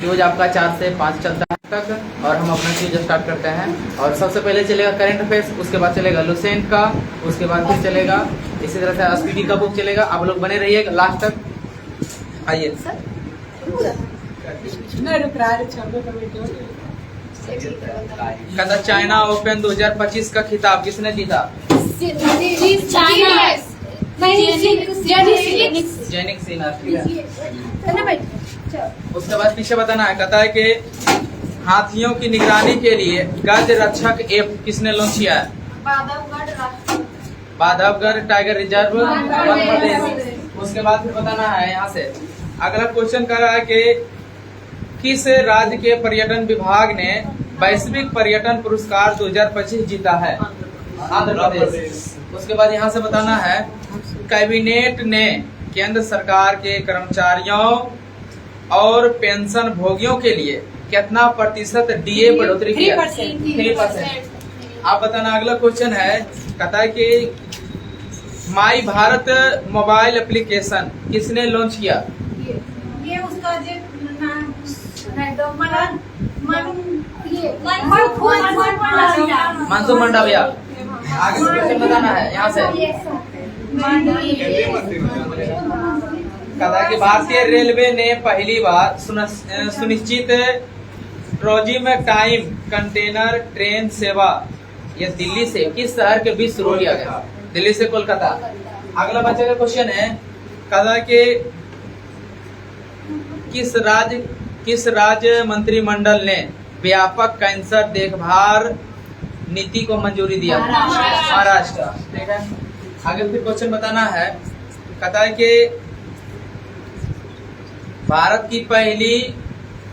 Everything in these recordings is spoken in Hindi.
न्यूज आपका 4 से 5 चलता है तक और हम अपना न्यूज स्टार्ट करते हैं। और सबसे पहले चलेगा करंट अफेयर्स, उसके बाद चलेगा लुसेंट का, उसके बाद फिर चलेगा इसी तरह से एसपीडी का बुक चलेगा। आप लोग बने रहिएगा लास्ट तक। आइए कहता चाइना ओपन 2025 का खिताब किसने जीता? जेनिक सिन्हा। उसके बाद पीछे बताना है। कहता है कि हाथियों की निगरानी के लिए गज रक्षक ऐप किसने लॉन्च किया है? Bandhavgarh tiger reserve Madhya Pradesh. उसके बाद फिर बताना है यहाँ से अगला क्वेश्चन कर रहा है कि किस राज्य के पर्यटन विभाग ने वैश्विक पर्यटन पुरस्कार 2025 जीता है? आंध्र प्रदेश। उसके बाद यहाँ से बताना है कैबिनेट ने केंद्र सरकार के कर्मचारियों और पेंशन भोगियों के लिए कितना प्रतिशत डीए बढ़ोतरी किया? 3%। आप बताना। अगला क्वेश्चन है कहता है कि माई भारत मोबाइल एप्लीकेशन किसने लॉन्च किया? ये उसका मनसुख मंडाविया। आगे क्वेश्चन बताना है यहाँ से। कहता है कि भारतीय रेलवे ने पहली बार सुनिश्चित ट्रोजिम टाइम कंटेनर ट्रेन सेवा ये दिल्ली से किस शहर के बीच शुरू किया गया? दिल्ली से कोलकाता। अगला बच्चे का क्वेश्चन है कहता है कि किस राज्य मंत्रिमंडल ने व्यापक कैंसर देखभाल नीति को मंजूरी दिया? महाराष्ट्र। ठीक है। आगे फिर क्वेश्चन बताना है। कहता है कि भारत की पहली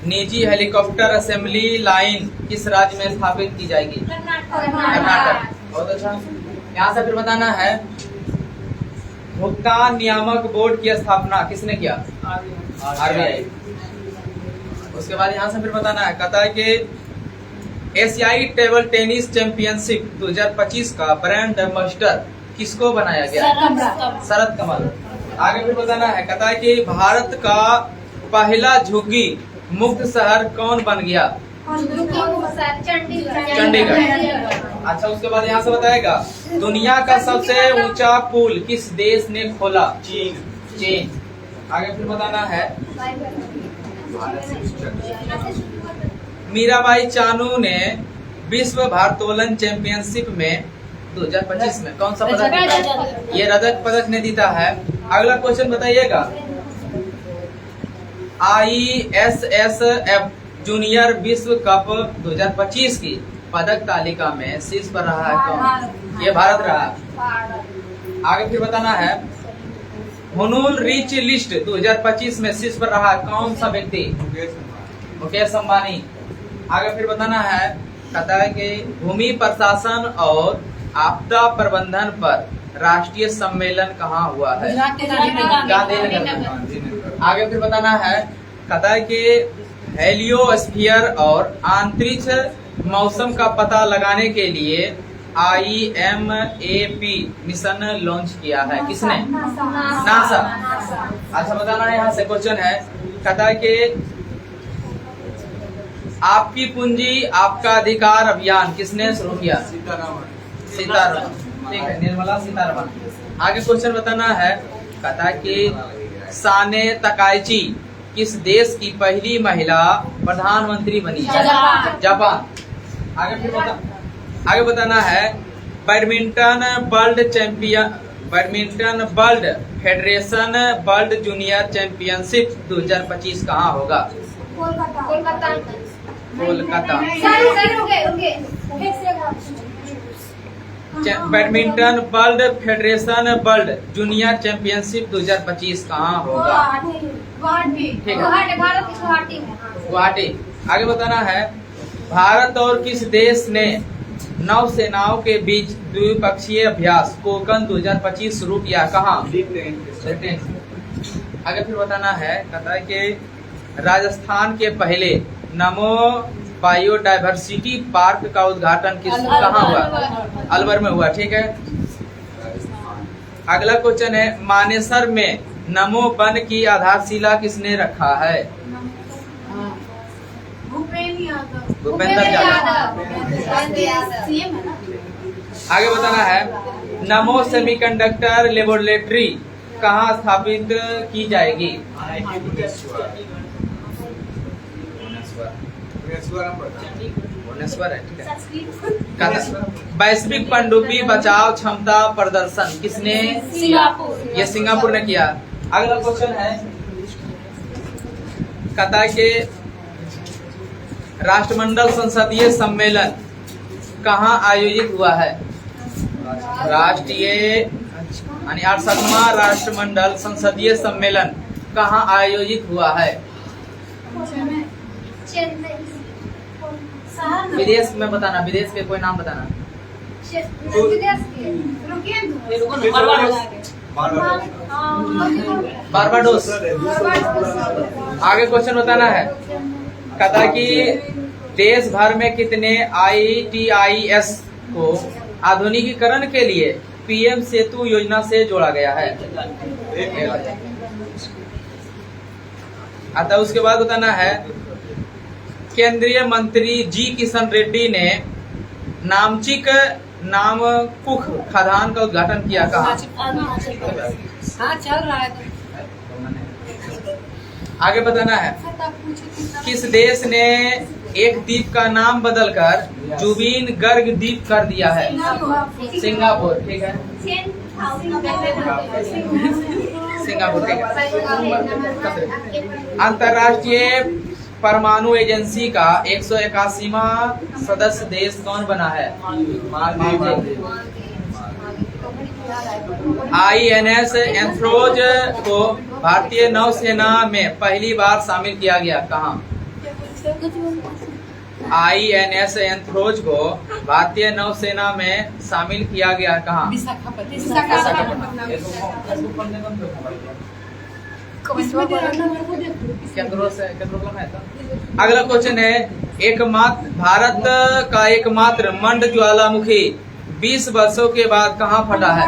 निजी हेलीकॉप्टर असेंबली लाइन किस राज्य में स्थापित की जाएगी? कर्नाटक। बहुत अच्छा। यहाँ से फिर बताना है भुगतान नियामक बोर्ड की स्थापना किसने किया? आरबीआई। उसके बाद यहाँ से फिर बताना है। कहता है कि एशियाई टेबल टेनिस चैंपियनशिप 2025 का ब्रांड एम्बेसडर किसको बनाया गया? शरद कमल। आगे फिर बताना है। कहता है कि भारत का पहला झुग्गी मुक्त शहर कौन बन गया? चंडीगढ़। अच्छा। उसके बाद यहाँ से बताएगा दुनिया का सबसे ऊंचा पुल किस देश ने खोला? चीन। आगे फिर बताना है मीराबाई चानू ने विश्व भारोत्तोलन चैंपियनशिप में 2025 में कौन सा पदक जीता? ये रजत पदक ने जीता है। अगला क्वेश्चन बताइएगा ISSF जूनियर विश्व कप 2025 की पदक तालिका में शीर्ष पर रहा है कौन? ये भारत रहा। आगे फिर बताना है हुनूर रिच लिस्ट 2025 में शीर्ष पर रहा कौन सा व्यक्ति? मुकेश अंबानी। आगे फिर बताना है कहता है कि भूमि प्रशासन और आपदा प्रबंधन पर राष्ट्रीय सम्मेलन कहाँ हुआ है? गांधीनगर। आगे फिर बताना है कहता है कि हेलियोस्फीयर और अंतरिक्ष मौसम का पता लगाने के लिए IMAP मिशन लॉन्च किया है किसने? नासा। अच्छा बताना है। यहाँ से क्वेश्चन है कहता है कि आपकी पूंजी आपका अधिकार अभियान किसने शुरू किया? सीतारमण। ठीक है। निर्मला सीतारमण। आगे क्वेश्चन बताना है कहता है कि साने तकाइची किस देश की पहली महिला प्रधानमंत्री बनी है? जापान। आगे बताना है badminton world federation world junior championship 2025 कहाँ होगा? Kolkata. Badminton world federation world junior championship 2025 कहाँ होगा? ठीक है। गुवाहाटी। आगे बताना है भारत और किस देश ने नौसेनाओं के बीच द्विपक्षीय अभ्यास कोकन 2025 शुरू किया? कहाँ? आगे फिर बताना है कहता है कि राजस्थान के पहले नमो बायोडायवर्सिटी पार्क का उद्घाटन कहाँ हुआ? अलवर में हुआ। ठीक है। अगला क्वेश्चन है मानेसर में नमो वन की आधारशिला किसने रखा है? भूपेंद्र यादव। सीएम है ना। आगे बताना है, नमो सेमीकंडक्टर लेबोरेटरी कहाँ स्थापित की जाएगी? भुवनेश्वर है, ठीक है। वैश्विक पनडुब्बी बचाव क्षमता प्रदर्शन किसने? सिंगापुर। ये सिंगापुर ने किया। अगला क्वेश्चन है, कतर के राष्ट्रमंडल संसदीय सम्मेलन कहाँ आयोजित हुआ है? राष्ट्रीय यानी 68वां राष्ट्रमंडल संसदीय सम्मेलन कहाँ आयोजित हुआ है? विदेश में बताना, विदेश के कोई नाम बताना। बारबाडोस। आगे क्वेश्चन बताना है, कतर की देश भर में कितने ITIS को आधुनिकीकरण के लिए PM सेतु योजना से जोड़ा गया है? अतः उसके बाद बताना है, केंद्रीय मंत्री जी किशन रेड्डी ने नामचिक नामकुख खदान का उद्घाटन किया कहाँ? हाँ चल रहा है तो। आगे बताना है, किस देश ने एक द्वीप का नाम बदलकर जुबीन गर्ग द्वीप कर दिया है? सिंगापुर, ठीक है। सिंगापुर, ठीक है। अंतर्राष्ट्रीय परमाणु एजेंसी का 181वां सदस्य देश कौन बना है? INS एंथ्रोज को भारतीय नौसेना में पहली बार शामिल किया गया कहाँ? INS एंथ्रोज को भारतीय नौसेना में शामिल किया गया कहाँ? अगला क्वेश्चन है, भारत का एकमात्र मंड ज्वालामुखी 20 वर्षों के बाद कहाँ फटा है?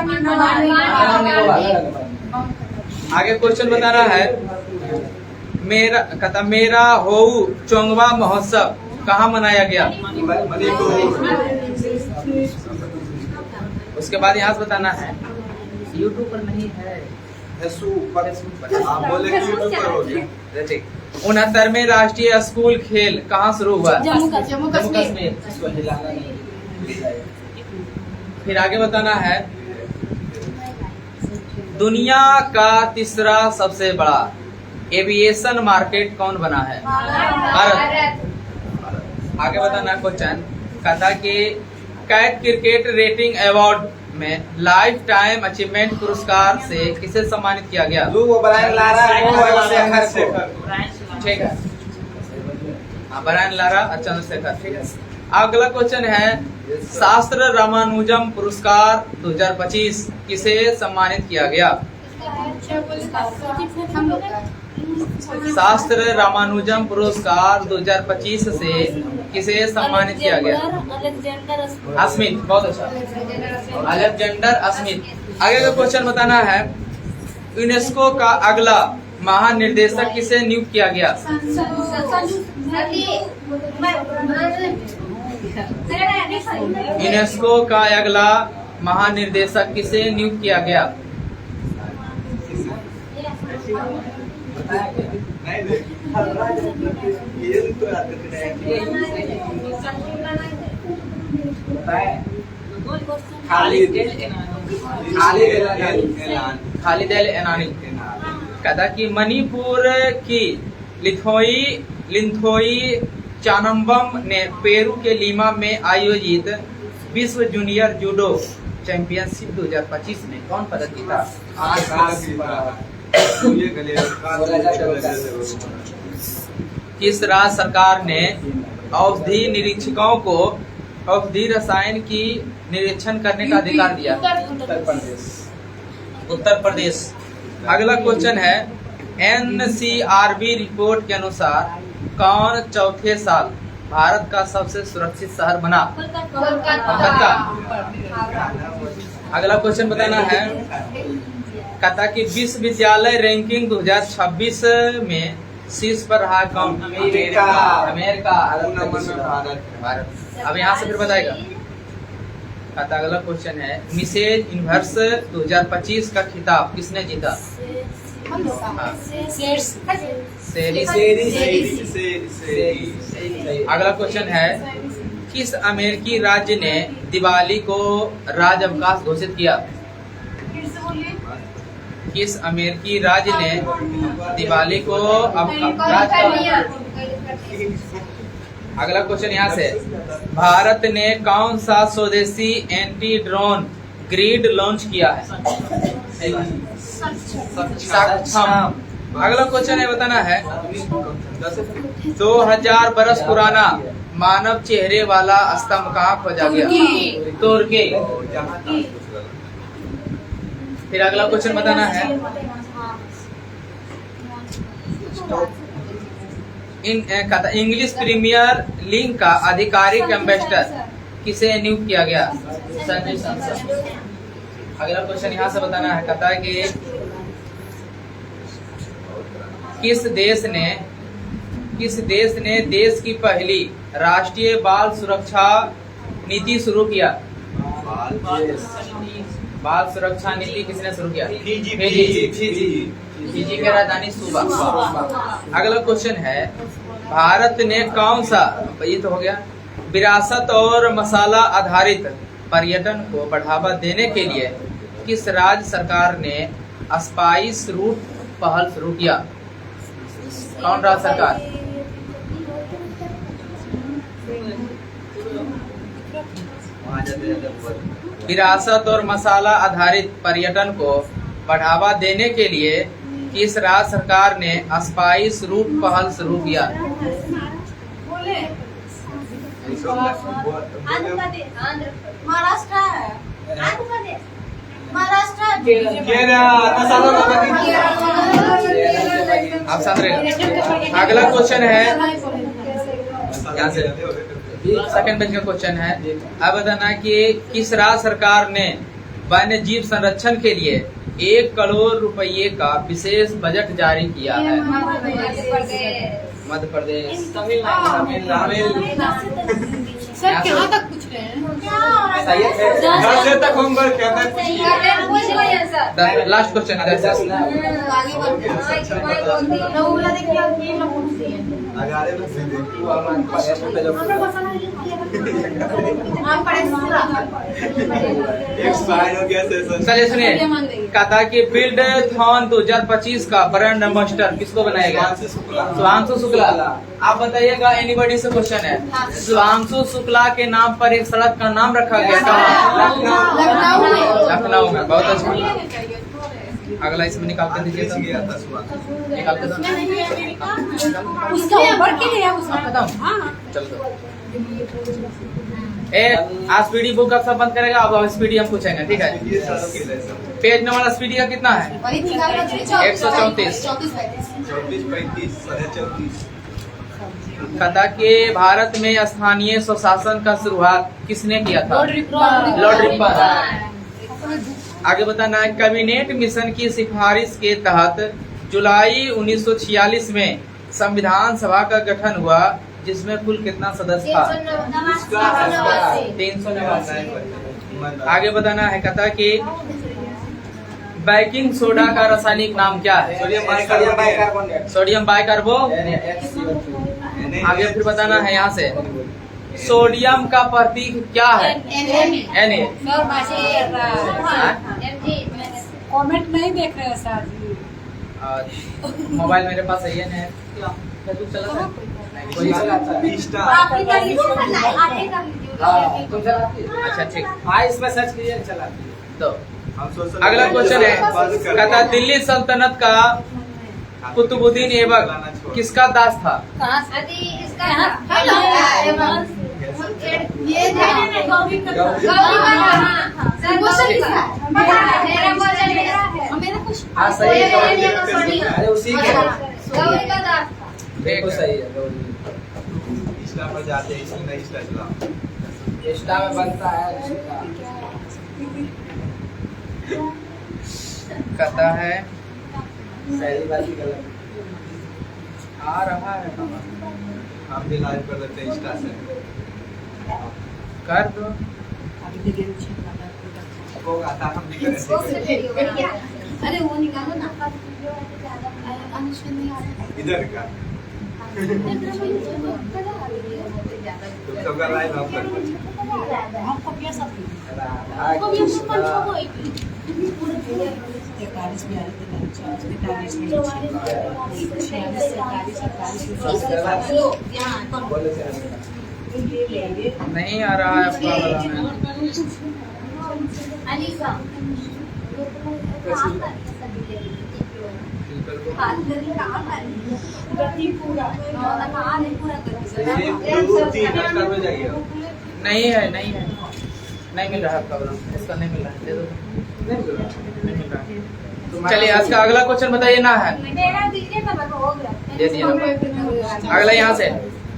आगे क्वेश्चन बताना है, मेरा होऊ चोंगवा महोत्सव कहाँ मनाया गया? उसके बाद यहाँ से बताना है, यूट्यूब पर नहीं है, 69वें राष्ट्रीय स्कूल खेल कहाँ शुरू हुआ? जम्मू कश्मीर। फिर आगे बताना है, दुनिया का तीसरा सबसे बड़ा एविएशन मार्केट कौन बना है? भारत। आगे बताना क्वेश्चन, कतर के कैट क्रिकेट रेटिंग अवार्ड में लाइफ टाइम अचीवमेंट पुरस्कार से किसे सम्मानित किया गया? ठीक है, ब्रायन लारा और चंद्रशेखर, ठीक है। अगला क्वेश्चन है, शास्त्र रामानुजम पुरस्कार 2025 किसे सम्मानित किया गया? शास्त्र रामानुजम पुरस्कार 2025 से किसे सम्मानित किया गया? स्मिथ, बहुत अच्छा, अलेक्जेंडर स्मिथ। आगे का क्वेश्चन बताना है, यूनेस्को का अगला महानिर्देशक किसे नियुक्त किया गया? यूनेस्को का अगला महानिर्देशक किसे नियुक्त किया गया? खालिद एल एनानी। कथा की मणिपुर की लिंथोई चानम्बम ने पेरू के लीमा में आयोजित विश्व जूनियर जूडो चैंपियनशिप 2025 में कौन पदक जीता? किस राज्य सरकार ने औषधि निरीक्षकों को औषधि रसायन की निरीक्षण करने का अधिकार दिया? उत्तर प्रदेश। अगला क्वेश्चन है, NCRB रिपोर्ट के अनुसार कौन चौथे साल भारत का सबसे सुरक्षित शहर बना? कोलकाता। अगला क्वेश्चन बताना है, कथा की विश्वविद्यालय रैंकिंग 2026 में शीर्ष पर रहा है कौन? अमेरिका। अमेरिका। 2 नंबर में भारत। अब यहाँ से फिर बताएगा। आता अगला क्वेश्चन है, मिसेज यूनिवर्स 2025 का खिताब किसने जीता? अगला क्वेश्चन है, किस अमेरिकी राज्य ने दिवाली को राज्य अवकाश घोषित किया? किस अमेरिकी राज्य ने दिवाली को अगला क्वेश्चन यहाँ से, भारत ने कौन सा स्वदेशी एंटी ड्रोन ग्रिड लॉन्च किया है? सक्षम। अगला क्वेश्चन है, बताना है 2000 बरस पुराना मानव चेहरे वाला स्तंभ कहाँ खोजा गया? तुर्की। फिर अगला क्वेश्चन बताना है, इंग्लिश प्रीमियर लीग का आधिकारिक एम्बेसडर किसे नियुक्त किया गया? संजय संसद। अगला क्वेश्चन यहाँ से बताना है, कहता है कि किस देश ने देश की पहली राष्ट्रीय बाल सुरक्षा नीति शुरू किया? बाल सुरक्षा नीति किसने शुरू किया? फिजी की राजधानी सूबा। अगला क्वेश्चन है, भारत ने कौन सा, ये तो हो गया, विरासत और मसाला आधारित पर्यटन को बढ़ावा देने के लिए किस राज्य सरकार ने स्पाइस रूट पहल शुरू किया? कौन राज्य सरकार? विरासत और मसाला आधारित पर्यटन को बढ़ावा देने के लिए किस राज्य सरकार ने स्पाइस रूट पहल शुरू किया? आप समझ रहे हैं? अगला क्वेश्चन है, यहाँ से सेकंड पेज का क्वेश्चन है, अब बताना कि किस राज्य सरकार ने वन्य जीव संरक्षण के लिए 1 करोड़ रुपए का विशेष बजट जारी किया है? मध्य प्रदेश। सर कहाँ तक पूछ रहे हैं? तक होमवर्क लास्ट क्वेश्चन है। चलिए सुनिए, कहा कि फील्ड थॉन 2025 का ब्रांड एम्बेसडर किसको बनाएगा? सुधांशु शुक्ला। आप बताइएगा, एनीबॉडी से क्वेश्चन है, सुधांशु शुक्ला के नाम पर एक सड़क का नाम रखा गया था लखनऊ में। बहुत अच्छा। अगला इसमें निकाल कर दीजिए, निकाल कर चल। आज स्पीडी बुक का सब बंद करेगा, अब स्पीडी हम पूछेंगे, ठीक है? पेज नंबर स्पीडी का कितना है? 134। कहा कि भारत में स्थानीय स्वशासन का शुरुआत किसने किया था? Lord Ripon. आगे बताना है, कैबिनेट मिशन की सिफारिश के तहत जुलाई 1946 में संविधान सभा का गठन हुआ, जिसमें कुल कितना सदस्य था? 389। आगे बताना है, कहता कि बेकिंग सोडा का रासायनिक नाम क्या है? Sodium bicarbonate. आगे फिर बताना है, यहाँ से सोडियम का प्रतीक क्या है? Na। कमेंट नहीं देख रहे हैं सर जी। मोबाइल मेरे पास है ना, फेसबुक चलाता है? अच्छा ठीक, हाँ इसमें सर्च कीजिए, चला। तो अगला क्वेश्चन है, कहता दिल्ली सल्तनत का कुतुबुद्दीन ऐबक किसका दास था? देखो सही है, इंस्टा पर जाते हैं, इसमें इंस्टा में बनता है। कहता है आ रहा है हम भी लाइव कर देते हैं इंस्टा से। कर दो। वो आता हम भी करेंगे। अरे वो निकालो ना। अनुष्का नहीं आ रहा। इधर का तुम सबका लाइव हम कर देते हैं। हम कॉपी सब नहीं आ रहा है आपका वाला में। नहीं है नहीं मिल रहा है आपका वाला, उसका नहीं मिल रहा है, दे दो। नहीं मिल रहा है। चलिए आज का अगला क्वेश्चन बताइए ना है, दे दिया ना। अगला यहाँ से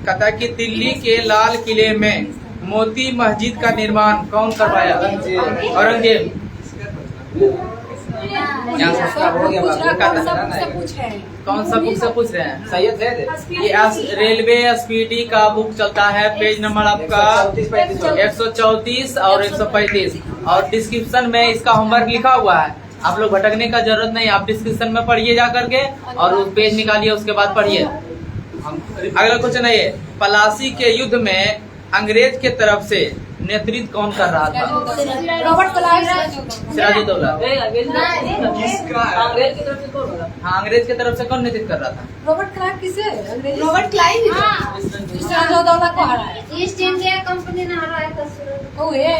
कहता है कि दिल्ली के लाल किले में मोती मस्जिद का निर्माण कौन करवाया? औरंगजेब। यहाँ से उसका हो गया बात। कौन सा बुक से पूछ रहे हैं? सैयद है ये रेलवे स्पीडी का बुक चलता है, पेज नंबर आपका 134 और 135 और डिस्क्रिप्शन में इसका होमवर्क लिखा हुआ है। आप लोग भटकने का जरूरत नहीं, आप डिस्क्रिप्शन में पढ़िए जा करके और उस पेज निकालिए, उसके बाद पढ़िए। अगला क्वेश्चन है ये, पलासी के युद्ध में अंग्रेज के तरफ से नेतृत्व कौन कर रहा था? Robert Clive. सिराजुद्दौला। किसका? हाँ, अंग्रेज के तरफ से कौन नेतृत्व कर रहा था? रॉबर्ट क्लाइव किसे? रॉबर्ट क्लाइव सिराजुद्दौला को हराया। ईस्ट इंडिया कंपनी ने हराया था। ओ ये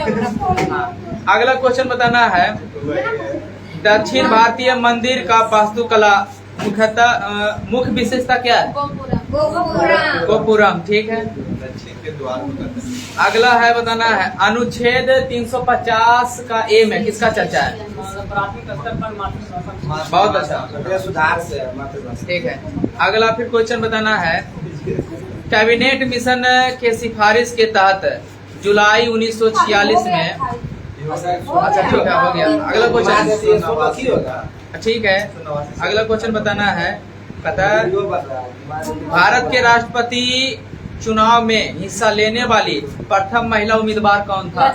हाँ। अगला क्वेश्चन बताना है, दक्षिण भारतीय मंदिर का वास्तुकला मुख्यतः मुख्य विशेषता क्या है? गोपुरम। ठीक है। दक्षिण के द्वार को कहते हैं। अगला है बताना है, अनुच्छेद 350 का एम है, किसका चर्चा है? बहुत अच्छा, सुधार से मातृभाषा। ठीक है। अगला फिर क्वेश्चन बताना है, कैबिनेट मिशन के सिफारिश के तहत जुलाई 1946 में, अच्छा ठीक है, हो गया। अगला क्वेश्चन, ठीक है। अगला क्वेश्चन बताना है, पता है भारत के राष्ट्रपति चुनाव में हिस्सा लेने वाली प्रथम महिला उम्मीदवार कौन था?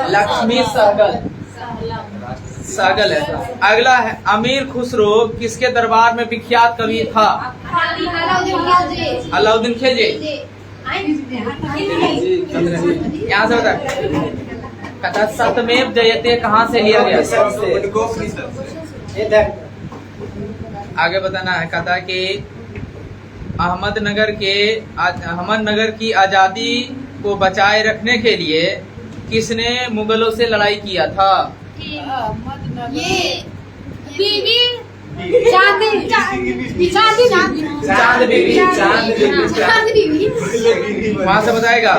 लक्ष्मी सहगल है। अगला है, अमीर खुसरो किसके दरबार में विख्यात कवि था? अलाउद्दीन खिलजी। यहाँ से बता, कहता सतमेव जयते कहाँ से लिया गया? आगे बताना है, कहता कि अहमदनगर की आजादी को बचाए रखने के लिए किसने मुगलों से लड़ाई किया था? ये बीबी चांद बीबी। वहाँ से बताएगा,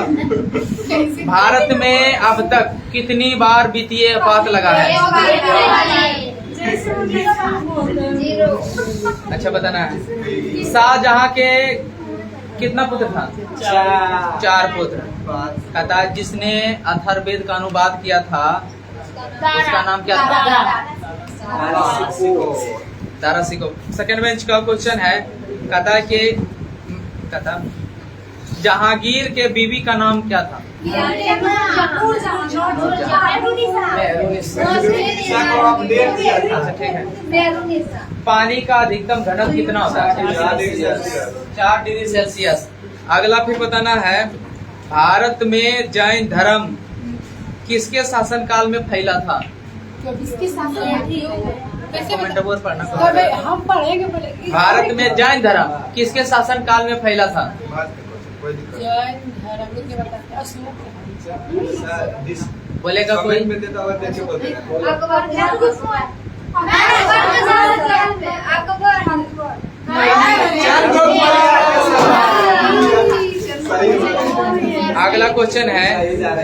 भारत में अब तक कितनी बार वित्तीय आपात लगा है? अच्छा बताना है, शाहजहां के कितना पुत्र था? 4 पुत्र। कहता जिसने अथर्ववेद का अनुवाद किया था उसका नाम क्या था? दारा सिको। सेकेंड बेंच का क्वेश्चन है, कहता जहांगीर के बीवी का नाम क्या था? अच्छा ठीक है। पानी का अधिकतम घनत्व कितना होता है? 4 डिग्री सेल्सियस। अगला फिर बताना है, भारत में जैन धर्म किसके शासनकाल में फैला था? पढ़ना। हम पढ़ेंगे पहले। भारत में जैन धर्म किसके शासनकाल में फैला था? जैन धर्म के बताते अशोक। बोलेगा कोई? में देता हुआ देखिए बोलेगा। अगला क्वेश्चन है,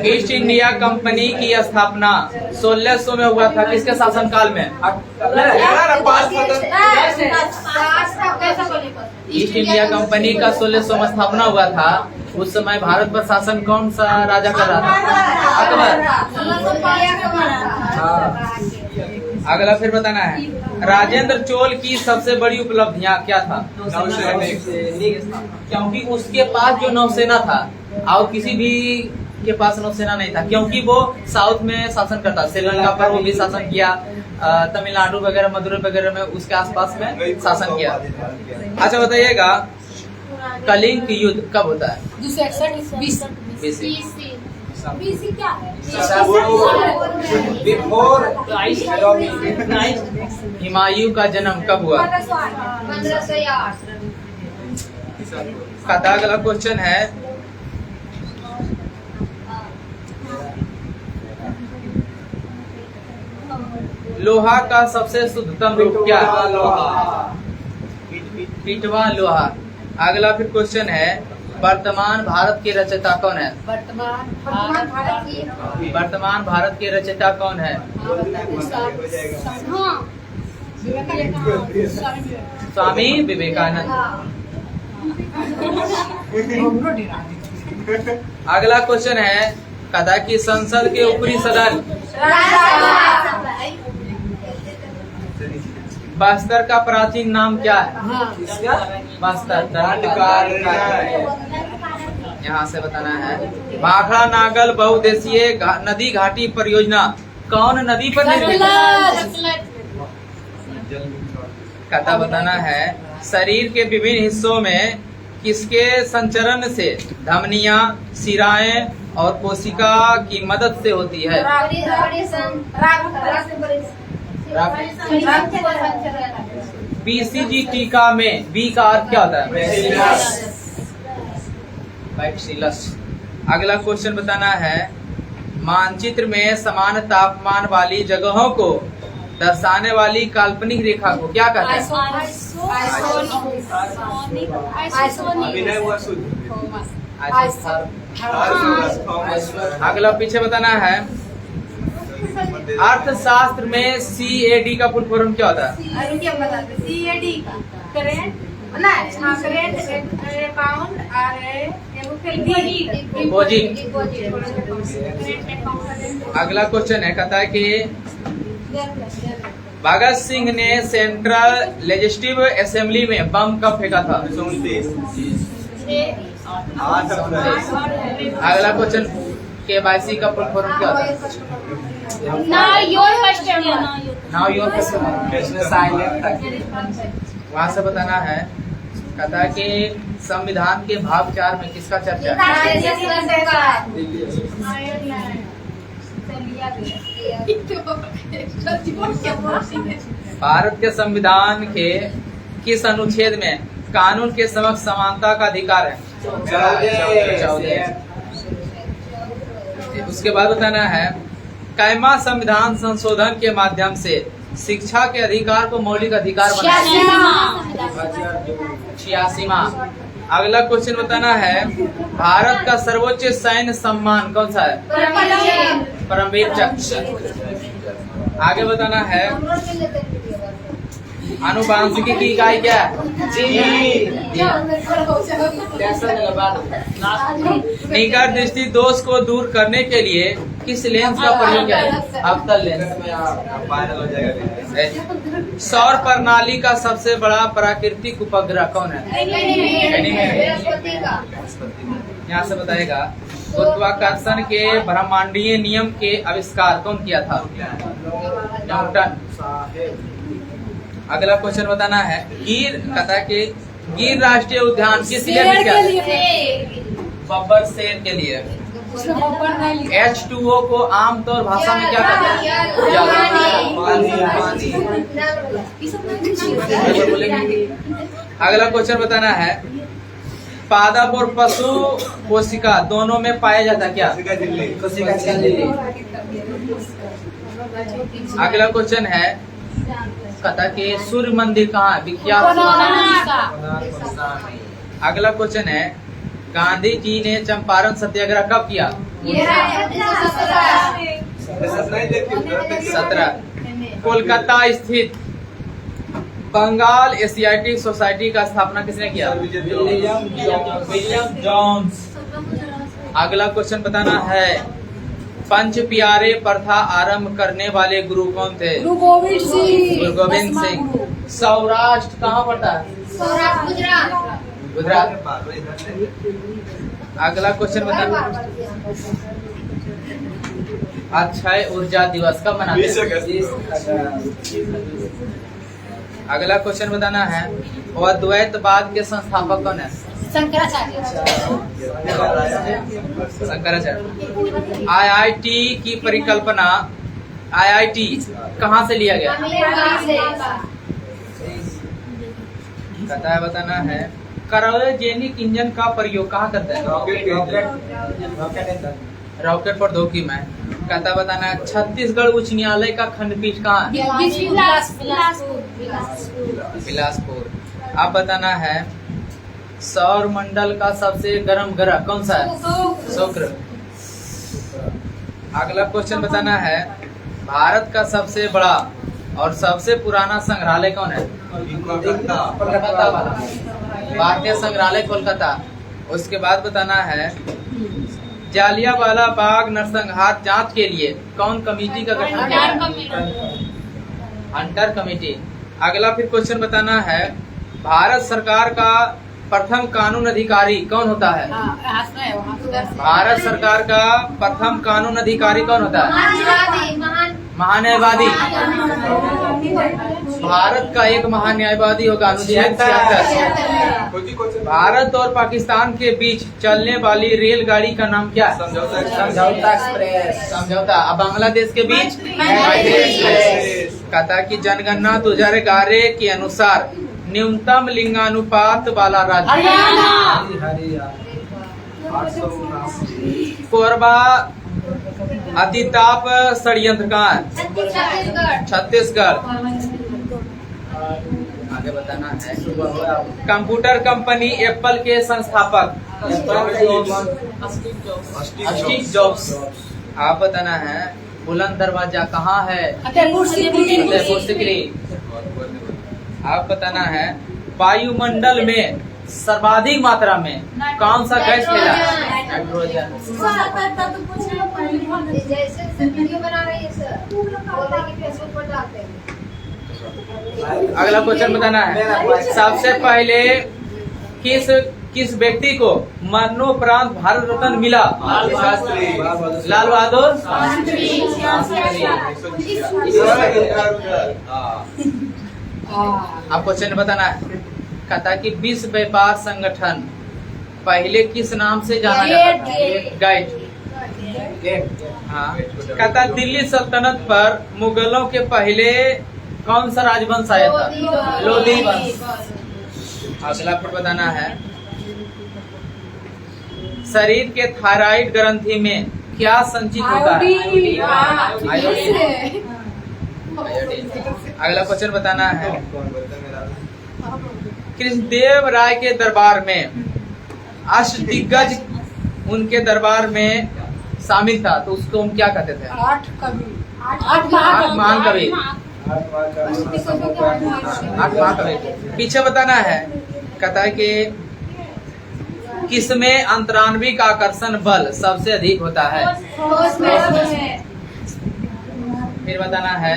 ईस्ट इंडिया कंपनी की स्थापना 1600 में हुआ था, किसके शासनकाल में? ईस्ट इंडिया कंपनी का 1600 में स्थापना हुआ था। उस समय भारत पर शासन कौन सा राजा कर रहा था? अकबर। अगला फिर बताना है, राजेंद्र चोल की सबसे बड़ी उपलब्धियां क्या था? क्योंकि उसके पास जो नौसेना था और किसी भी के पास नौसेना नहीं था, क्योंकि वो साउथ में शासन करता, श्रीलंका पर वो भी शासन किया, तमिलनाडु वगैरह मदुरै वगैरह में उसके आसपास में शासन किया। अच्छा बताइएगा, कलिंग की युद्ध कब होता है? 261 BC क्या है? हुमायूं का जन्म कब हुआ? 1508 का अगला क्वेश्चन है, लोहा का सबसे शुद्धतम रूप क्या है? पीटवा लोहा। अगला फिर क्वेश्चन है, वर्तमान भारत के रचयिता कौन है? वर्तमान भारत के रचयिता कौन है? स्वामी विवेकानंद। अगला क्वेश्चन है, कदा की संसद के ऊपरी सदन बस्तर का प्राचीन नाम क्या है? बस्तर। यहाँ से बताना है, भाखड़ा नागल बहुउद्देशीय नदी घाटी परियोजना कौन नदी पर निर्मित है? कथा बताना है, शरीर के विभिन्न हिस्सों में किसके संचरण से धमनियां, शिराएं और कोशिका की मदद से होती है? बीसीजी टीका में बी का अर्थ क्या होता है? बैक्सीलस। अगला क्वेश्चन बताना है, मानचित्र में समान तापमान वाली जगहों को दर्शाने वाली काल्पनिक रेखा को क्या कहते हैं? अगला पीछे बताना है, अर्थशास्त्र में CAD का फुल फॉर्म क्या होता है? CAD का करेंट अकाउंट डिपॉजिट। अगला क्वेश्चन है, कहता है कि भगत सिंह ने सेंट्रल लेजिस्लेटिव असेंबली में बम कब फेंका था? अगला क्वेश्चन, KYC का फुल फॉर्म क्या होता है? नाउ योर वहाँ से बताना है, कहता है कि संविधान के भाग 4 में किसका चर्चा है? भारत के संविधान के किस अनुच्छेद में कानून के समक्ष समानता का अधिकार है? 14। उसके बाद बताना है, कैमा संविधान संशोधन के माध्यम से शिक्षा के अधिकार को मौलिक अधिकार बनाया? 86वां। अगला क्वेश्चन बताना है, भारत का सर्वोच्च सैन्य सम्मान कौन सा है? परमवीर चक्र। आगे बताना है, आनुवांशिकी की इकाई क्या है? निकट दृष्टि दोष को दूर करने के लिए किस लेंस का प्रयोग किया है? अवतल लेंस। सौर प्रणाली का सबसे बड़ा प्राकृतिक उपग्रह कौन है? यहाँ से बताएगा, गुरुत्वाकर्षण के ब्रह्मांडीय नियम के आविष्कार कौन किया था? न्यूटन। अगला क्वेश्चन बताना है, गिर कथा के गिर राष्ट्रीय उद्यान किस लिए क्या? बब्बर शेर के लिए। H2O को आमतौर भाषा में क्या कहते हैं? अगला क्वेश्चन बताना है, पादप और पशु कोशिका दोनों में पाया जाता है क्या? कोशिका झिल्ली। अगला क्वेश्चन है, कथा के सूर्य मंदिर कहाँ है? विख्यात। अगला क्वेश्चन है, गांधी जी ने चंपारण सत्याग्रह कब किया? 17। कोलकाता स्थित बंगाल एशियाटिक सोसाइटी का स्थापना किसने किया? William Jones. अगला क्वेश्चन बताना है, पंच प्यारे प्रथा आरंभ करने वाले गुरु कौन थे? गुरु गोविंद सिंह। गुरु गोविंद सिंह। सौराष्ट्र कहाँ पड़ता है? सौराष्ट्र गुजरात। गुजरात। अगला क्वेश्चन बताना। अक्षय ऊर्जा दिवस कब मनाते हैं? अगला क्वेश्चन बताना है, अद्वैतवाद के संस्थापक कौन है? शंकराचार्य। शंकराचार्य। आईआईटी की परिकल्पना, आईआईटी कहाँ से लिया गया? पता है, बताना है। क्रायोजेनिक इंजन का प्रयोग कहाँ करते हैं? रॉकेट प्रौद्योगिकी में। कहता बताना है, छत्तीसगढ़ उच्च न्यायालय का खंडपीठ कहाँ है? बिलासपुर। आप बताना है, सौर मंडल का सबसे गर्म ग्रह कौन सा है? शुक्र। अगला क्वेश्चन बताना है, भारत का सबसे बड़ा और सबसे पुराना संग्रहालय कौन है? कोलकाता वाला, भारतीय संग्रहालय कोलकाता। उसके बाद बताना है, जालियांवाला बाग नरसंहार जांच के लिए कौन कमेटी का गठन किया? Hunter committee. अगला फिर क्वेश्चन बताना है, भारत सरकार का प्रथम कानून अधिकारी कौन होता है? भारत सरकार का प्रथम कानून अधिकारी कौन होता है? महान्यायवादी। भारत का एक महान्यायवादी होगा, अनुच्छेद 76। भारत और पाकिस्तान के बीच चलने वाली रेलगाड़ी का नाम क्या है? समझौता एक्सप्रेस। समझौता। अब बांग्लादेश के बीच कहता कि जनगणना 2011 के अनुसार न्यूनतम लिंगानुपात वाला राज्य हरियाणा। कोरबा अतिताप षड्यंत्र कहाँ है? छत्तीसगढ़। आगे बताना है, कंप्यूटर कंपनी एप्पल के संस्थापक स्टीव जॉब्स। आप बताना है, बुलंद दरवाजा कहाँ है? फतेहपुर सीकरी। आप बताना है, वायुमंडल में सर्वाधिक मात्रा में कौन सा गैस फैला है? नाइट्रोजन। जैसे वीडियो बना रही है सर, बोलते कि फेसबुक पर डालते हैं। अगला क्वेश्चन बताना है, सबसे पहले किस व्यक्ति को मरणोपरांत भारत रत्न मिला? लाल बहादुर शास्त्री। अब क्वेश्चन बताना है, कहता कि विश्व व्यापार संगठन पहले किस नाम से जाना जाता था? गाइड। हाँ। कहता दिल्ली सल्तनत पर मुगलों के पहले कौन सा राजवंश आया था? लोधी वंश। अगला पर बताना है, शरीर के थायराइड ग्रंथि में क्या संचित होता है? आयोडीन। अगला क्वेश्चन बताना है, कृष्णदेव राय के दरबार में अष्टदिग्गज उनके दरबार में शामिल था, तो उसको हम क्या कहते थे? आठ महान कवि। आठ महाकवि। पीछे बताना है, कहता है कि किसमें अंतरान्विक आकर्षण बल सबसे अधिक होता है? फिर बताना है,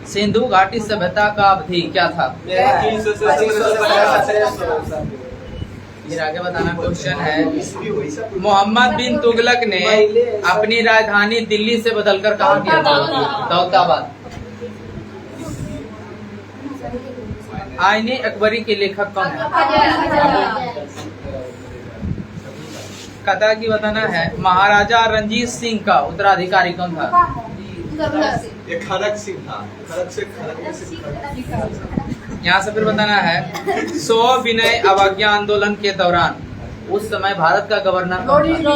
सिंधु घाटी सभ्यता का अवधि क्या था? फिर आगे बताना क्वेश्चन है, मोहम्मद बिन तुगलक ने अपनी राजधानी दिल्ली से बदलकर कहाँ किया था? दौलताबाद। आईने अकबरी के लेखक कौन है? कथा की बताना है, महाराजा रणजीत सिंह का उत्तराधिकारी कौन था? खड़क सिंह था। खड़क से यहाँ से फिर बताना है, सविनय अवज्ञा आंदोलन के दौरान उस समय भारत का गवर्नर कौन था?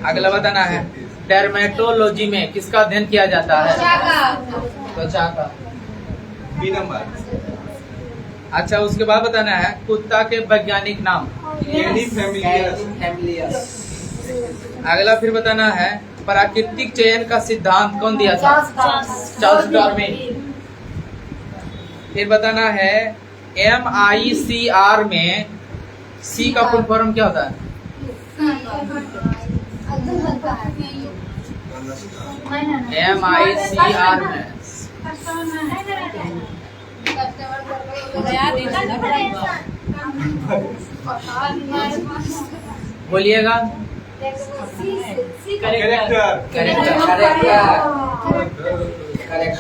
अगला बताना है, डर्मेटोलॉजी में किसका अध्ययन किया जाता है? त्वचा का। अच्छा, उसके बाद बताना है, कुत्ता के वैज्ञानिक नाम? अगला फिर बताना है, प्राकृतिक चयन का सिद्धांत कौन दिया था? Charles Darwin. फिर बताना है, MICR में C का फुल फॉर्म क्या होता है? MICR में बोलिएगा।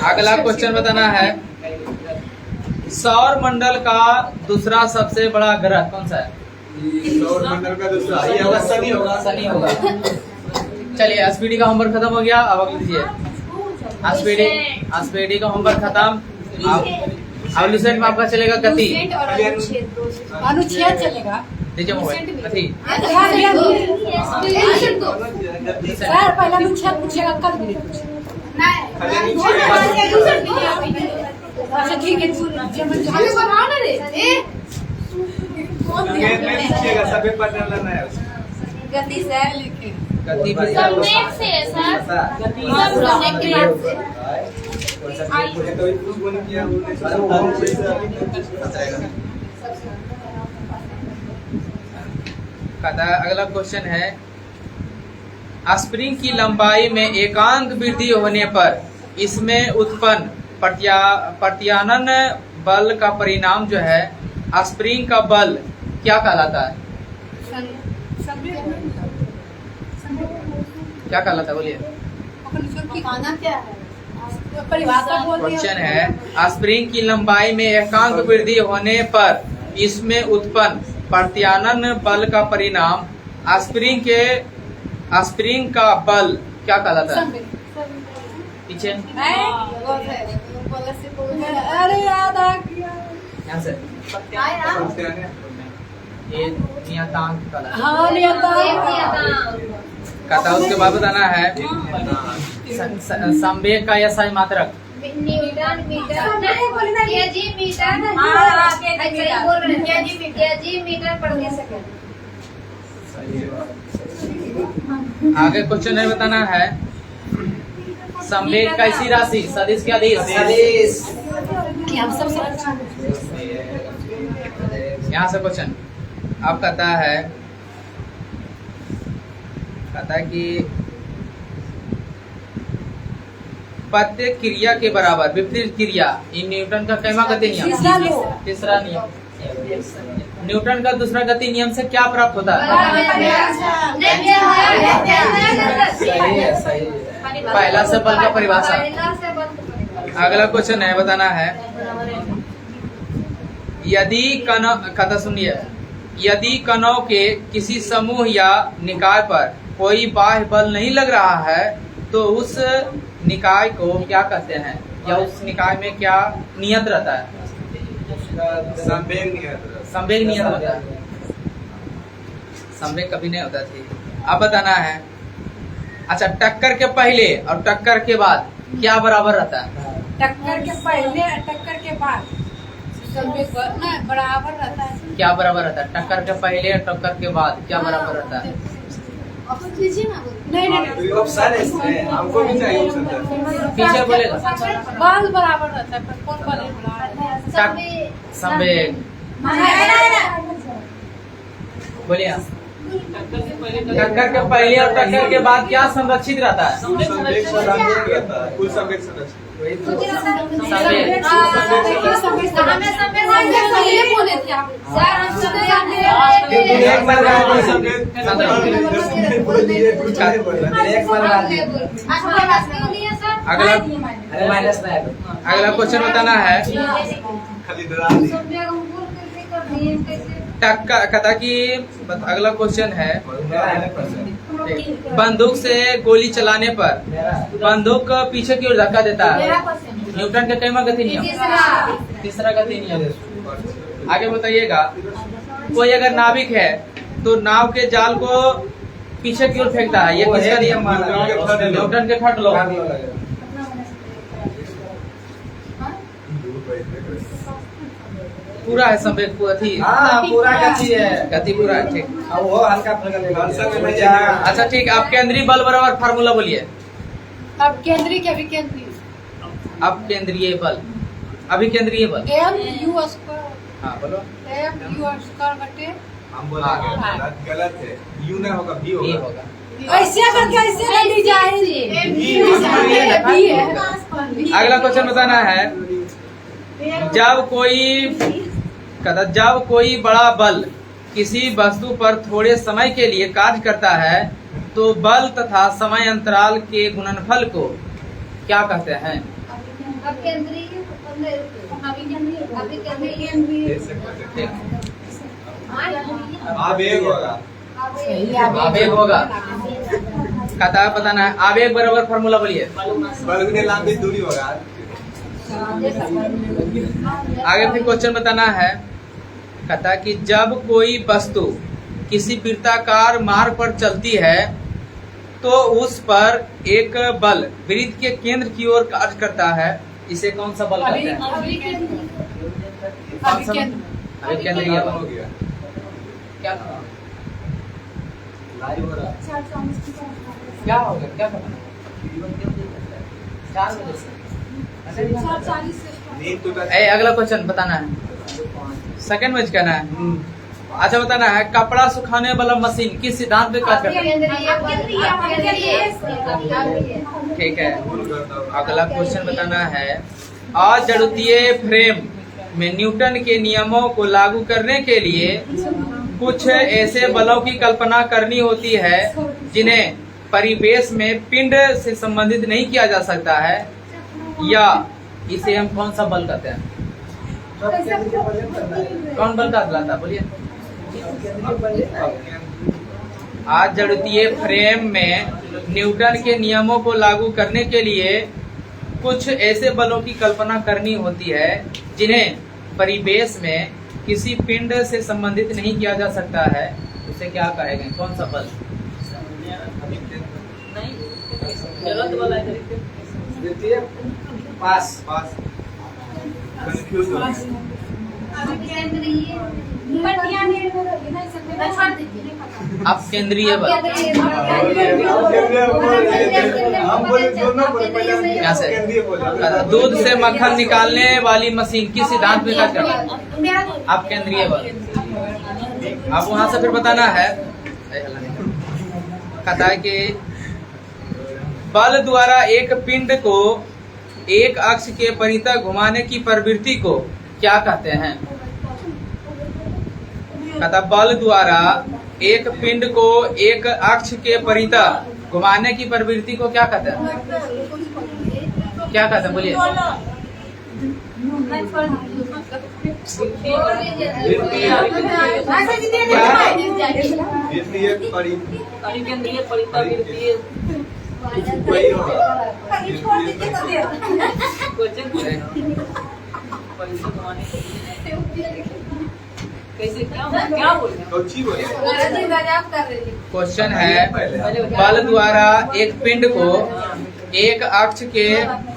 अगला क्वेश्चन बताना है, सौर मंडल का दूसरा सबसे बड़ा ग्रह कौन सा है? सौर मंडल का दूसरा ये होगा शनि होगा। शनि होगा। चलिए एसपीडी का होमवर्क खत्म हो गया, अब अगली लीजिए। एसपीडी का होमवर्क खत्म। अब लुसेंट में आपका चलेगा गति। अनुच्छेद चलेगा। दीजिए मोबाइल गति। सर पहला अनुच्छेद पूछेगा, कल भी अच्छा ठीक है। लिखिएगा सभी पढ़ लेना है। गति से लिखे गति सबनेट से है सर। गति सबनेट के बाद से। अगला क्वेश्चन है, स्प्रिंग की लंबाई में एकांक वृद्धि होने पर इसमें उत्पन्न प्रत्यानन बल का परिणाम जो है स्प्रिंग का बल क्या कहलाता है? क्या कहलाता है बोलिए। क्वेश्चन है, स्प्रिंग की लंबाई में एकांक वृद्धि होने पर इसमें उत्पन्न प्रत्यानन बल का परिणाम स्प्रिंग का बल क्या कहलाता है? पीछे अरे याद आ गया। यहाँ से ये नियतांक कहलाता है। हाँ कहता उसके बाद बताना है संवेग का या सही मात्रक। Newton metre KG metre KG metre प्रति सेकंड। आगे क्वेश्चन है बताना है, संवेग कैसी राशि सदिश के अधीश। यहाँ से क्वेश्चन अब कहता है कि प्रत्येक क्रिया के बराबर विपरीत क्रिया इन न्यूटन का कैमा गति नियम। तीसरा नियम न्यूटन का दूसरा गति नियम से क्या प्राप्त होता है? सही है। पहला से बल का परिभाषा। अगला क्वेश्चन है बताना है, यदि कथा सुनिए, यदि कणों के किसी समूह या निकाय पर कोई बाह्य बल नहीं लग रहा है तो उस निकाय को क्या कहते हैं, या उस निकाय में क्या नियत रहता है? संवेग नियत होता है। संवेग कभी नहीं होता थी। अब बताना है, अच्छा टक्कर के पहले और टक्कर के बाद क्या बराबर रहता है? टक्कर के पहले और टक्कर के बाद संवेग बराबर रहता है। क्या बराबर रहता है? टक्कर के पहले और टक्कर के बाद क्या बराबर रहता है? नहीं हमको भी चाहिए ऑप्शन। पीछे बोलेगा। बल बराबर रहता है, पर कौन बल है? संवेग बोलिए। टक्कर के पहले और टक्कर के बाद क्या संरक्षित रहता है? कुल संवेग संरक्षित। अगला क्वेश्चन बताना है, टक्कर कथा की। अगला क्वेश्चन है, बंदूक से गोली चलाने पर बंदूक पीछे की ओर धक्का देता है, न्यूटन के कैमा गति नियम। तीसरा गति नियम। आगे बताइएगा, कोई अगर नाविक है तो नाव के जाल को पीछे की ओर फेंकता है, ये किसका नियम माना? न्यूटन के थर्ड लॉ। पूरा है संवेग पूरा गति है, गति पूरा है। ठीक, वो हल्का अच्छा ठीक। आप केंद्रीय बल बराबर फार्मूला बोलिए। अब केंद्रीय के अभिकेंद्रीय। अब केंद्रीय बल अभिकेंद्रीय बल M U स्क्वायर। हाँ बोलो। M U स्क्वायर बटे हम बोलेंगे गलत गलत है, यू नहीं होगा, बी ये होगा। होगा। ऐसे करके ऐसे कर दी जाएगी। अगला क्वेश्चन बताना है, जब कोई बड़ा बल किसी वस्तु पर थोड़े समय के लिए कार्य करता है तो बल तथा समय अंतराल के गुणनफल को क्या कहते हैं? आवेग होगा। आवेग होगा। कहता है बताना है, आवेग बराबर फॉर्मूला बोलिए। बल के लंबी दूरी होगा। आगे फिर क्वेश्चन बताना है, कहता है कि जब कोई वस्तु किसी वृत्ताकार मार्ग पर चलती है तो उस पर एक बल वृत्त के केंद्र की ओर कार्य करता है, इसे कौन सा बल कहते हैं? अभिकेंद्रीय बल। हो गया। क्या क्या हो गया, क्या पता? 4 बजे से। नींद टूटा। अगला क्वेश्चन बताना है, सेकंड में कहना है। अच्छा बताना है, कपड़ा सुखाने वाला मशीन किस सिद्धांत पे कार्य करता है? ठीक है। अगला क्वेश्चन बताना है, अजड़त्वीय फ्रेम में न्यूटन के नियमों को लागू करने के लिए कुछ ऐसे बलों की कल्पना करनी होती है जिन्हें परिवेश में पिंड से संबंधित नहीं किया जा सकता है, या इसे हम कौन सा बल कहते हैं? कौन बल का कहलाता है? बोलिए। अजड़त्वीय फ्रेम में न्यूटन के नियमों को लागू करने के लिए कुछ ऐसे बलों की कल्पना करनी होती है जिन्हें परिवेश में किसी पिंड से संबंधित नहीं किया जा सकता है, उसे क्या कहेंगे? कौन सा बल? पास पास कंफ्यूज हो गया। अब केंद्रीय बल हम बोले दोनों बोले, पहले हम क्या से? केंद्रीय बोले। दूध से मक्खन निकालने वाली मशीन किस सिद्धांत पे कार्य करती है? अब केंद्रीय बल। अब वहां से फिर बताना है, कहता है कि बल द्वारा एक पिंड को एक अक्ष के परितः घुमाने की प्रवृत्ति को क्या कहते हैं? कहता बल द्वारा एक पिंड को एक अक्ष के परितः घुमाने की प्रवृत्ति को क्या कहते हैं? क्या कहते हैं? बोलिए। केंद्रीय वही होगा। कौची बोले? क्वेश्चन है, बल द्वारा एक पिंड को एक अक्ष के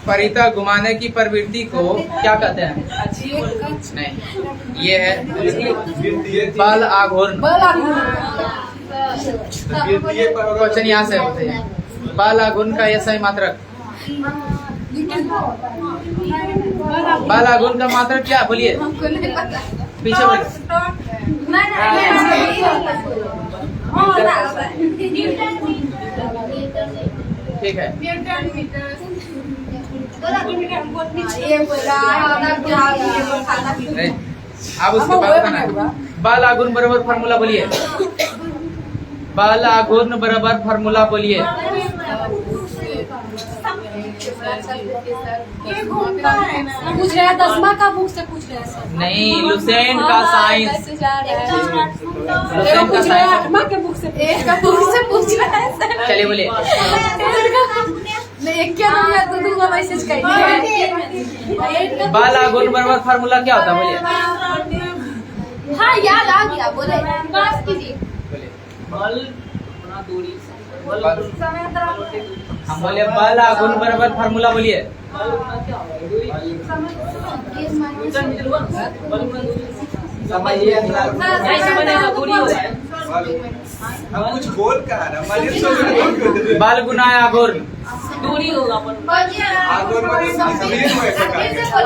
परितः घुमाने की प्रवृत्ति को क्या कहते हैं? नहीं, ये है बल आघूर्ण। क्वेश्चन यहाँ से बताइए, बल आघूर्ण का ये सही मात्रक? बल आघूर्ण का मात्रक क्या? बोलिए। पीछे बोलिए। ठीक है। अब उसके बाद बताना है, बल आघूर्ण बराबर फार्मूला बोलिए। बल आघूर्ण बराबर फार्मूला बोलिए। पूछ रहे हैं 10वां का बुक से पूछ रहे हैं सर। नहीं, लुसेंट का साइंस। पूछ रहे हैं 8वां के बुक से पूछ रहे हैं सर। चलिए बोलिए। एक क्या दूंगा मैसेज बल आघूर्ण बराबर फार्मूला क्या होता है? बोलिए। हाँ याद आ गया, बोले पास कीजिए। हम बोले बल आघूर्ण बराबर फार्मूला बोलिए। हम कुछ बोल कहा ना, बल गुना आघूर्ण दूरी होगा आघूर्ण मतलब जमीन में ऐसा सर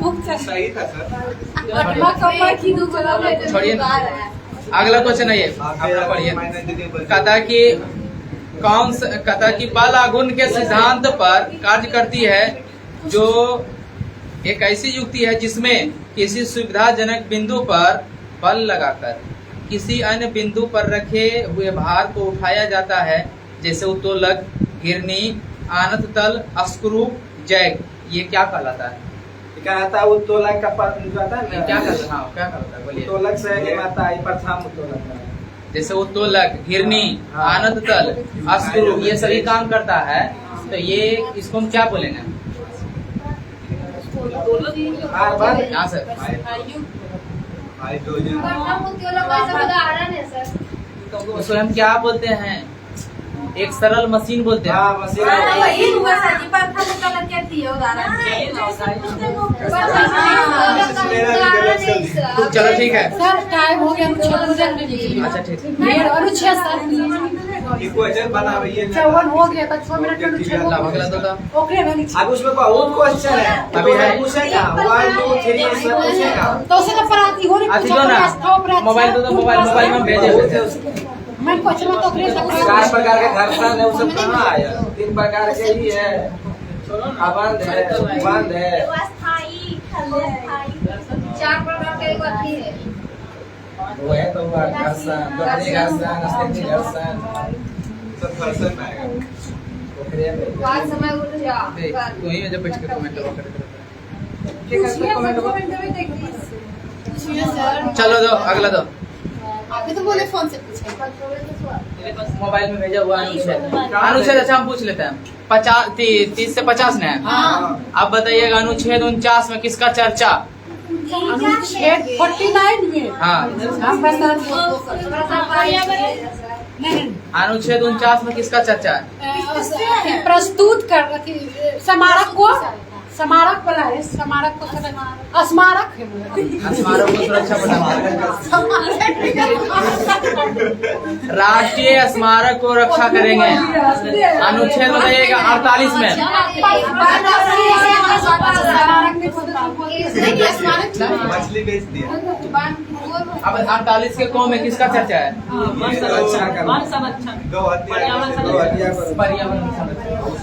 सही था सर। छोड़िए। अगला क्वेश्चन है ये, अपना पढ़िए। कथा की कथा की बल आघूर्ण के सिद्धांत पर कार्य करती है, जो एक ऐसी युक्ति है जिसमें किसी सुविधाजनक बिंदु पर बल लगाकर किसी अन्य बिंदु पर रखे हुए भार को उठाया जाता है, जैसे उत्तोलक, घिरनी, आनत तल, स्क्रू, जैक। ये क्या कहलाता है? क्या आता है उत्तोलक का पद जो आता है ये ना? क्या कहलाता है? हाँ, क्या कहलाता है? बोलिए। उत्तोलक से ये आता है प्रथम उत्तोलक है। जैसे उत्तोलक, घिरनी, आनत तल, स्क्रू, ये सभी काम करता है, तो ये इसको हम क्या बोलेंगे? यहाँ से हाइड्रोजन। प्रथम उत्तोलक ऐसा उदाहरण है सर। उसको हम क्या बोलते हैं? एक सरल मशीन बोलते हैं। हाँ मशीन। चलो ठीक है। सर टाइम हो गया, अच्छा ठीक है। अनुच्छेद इक्वेशन बना रही है। 54 हो गया तो 6 मिनट अनुच्छेद हो अगला तो था। गया। ओके वाली अब उसमें बहुत क्वेश्चन है। अभी है। पूछेगा 1 2 3 सब पूछेगा। तो उसे तो पढ़ाती हो नहीं। अति दो ना, मोबाइल तो मोबाइल में भेजे हुए। मैं क्वेश्चन तो फिर 4 प्रकार के घर्षण है, वो सब कहाँ आया? 3 प्रकार के ही है। अबंध है, बंध है। अस्थायी, अस्थायी। 4 प्रकार के एक अथी है। वो है तो हुआ घर्षण, गति घर्षण, स्थिति घर्षण। सब घर्षण में आएगा। ओकरे में। बाद समय उठ जा। तू ही जब बैठ के कमेंट कर। चलो दो, अगला दो। अभी तो बोले फोन से पूछे। मोबाइल में भेजा हुआ अनुच्छेद। अनुच्छेद अच्छा हम पूछ लेते हैं। 30 से 50 ने। अब बताइएगा अनुच्छेद 49 में किसका चर्चा? अनुच्छेद 49 में। हाँ, हम बता अनुच्छेद 49 में किसका चर्चा है? प्रस्तुत कर स्मारक वाला है। स्मारक को स्मारक है। स्मारक को सुरक्षा प्रदान करेंगे। राष्ट्रीय स्मारक को रक्षा करेंगे। अनुच्छेद बताइएगा 48 में। मछली बेच दिया। अब 48 के कौ में किसका चर्चा है?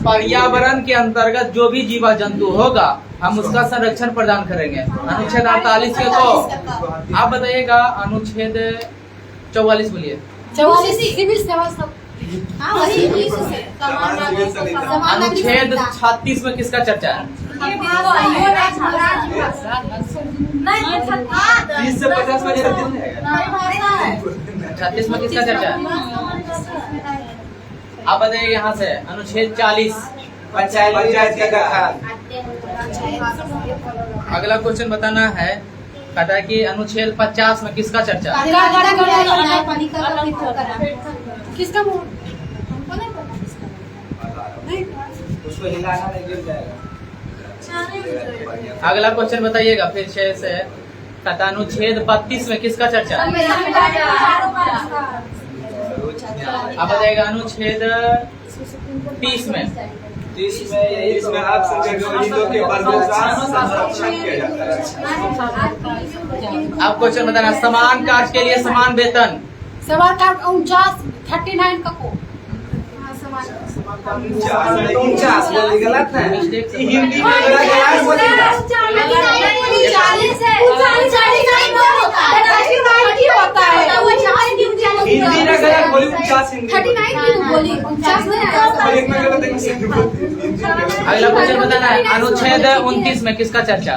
पर्यावरण के अंतर्गत जो भी जीवा जंतु होगा, हम उसका संरक्षण प्रदान करेंगे। अनुच्छेद 48 के को। आप बताइएगा अनुच्छेद 44 बोलिए। 44 सिविल सेवा सब। अनुच्छेद 36 में किसका चर्चा है? 30 से 50 में जरा दिन रहेगा। 36 में किसका चर्चा है? आप बताइए यहाँ से। अनुच्छेद 40। पंचायत का गठन। अगला क्वेश्चन बताना है। कहता है कि अनुच्छेद 50 में किसका चर्चा है? किसका मुंह? उसको हिलाना नहीं, गिर जाएगा। अगला क्वेश्चन बताइएगा फिर से। कहता अनुच्छेद 32 में किसका चर्चा है? आप बताइएगा अनुच्छेद 30 में। 30 में इसमें आप संरक्षण के संरक्षण किया जाता है। आप क्वेश्चन बताना। समान कार्य के लिए समान वेतन। सवाल का 39 का को 49 बोली गलत है। मिस्टेक से हिंदी में गलत बोलेगा। हिंदी में गलत बोली 50 हिंदी। अगला क्वेश्चन बताना है। अनुच्छेद 29 में किसका चर्चा?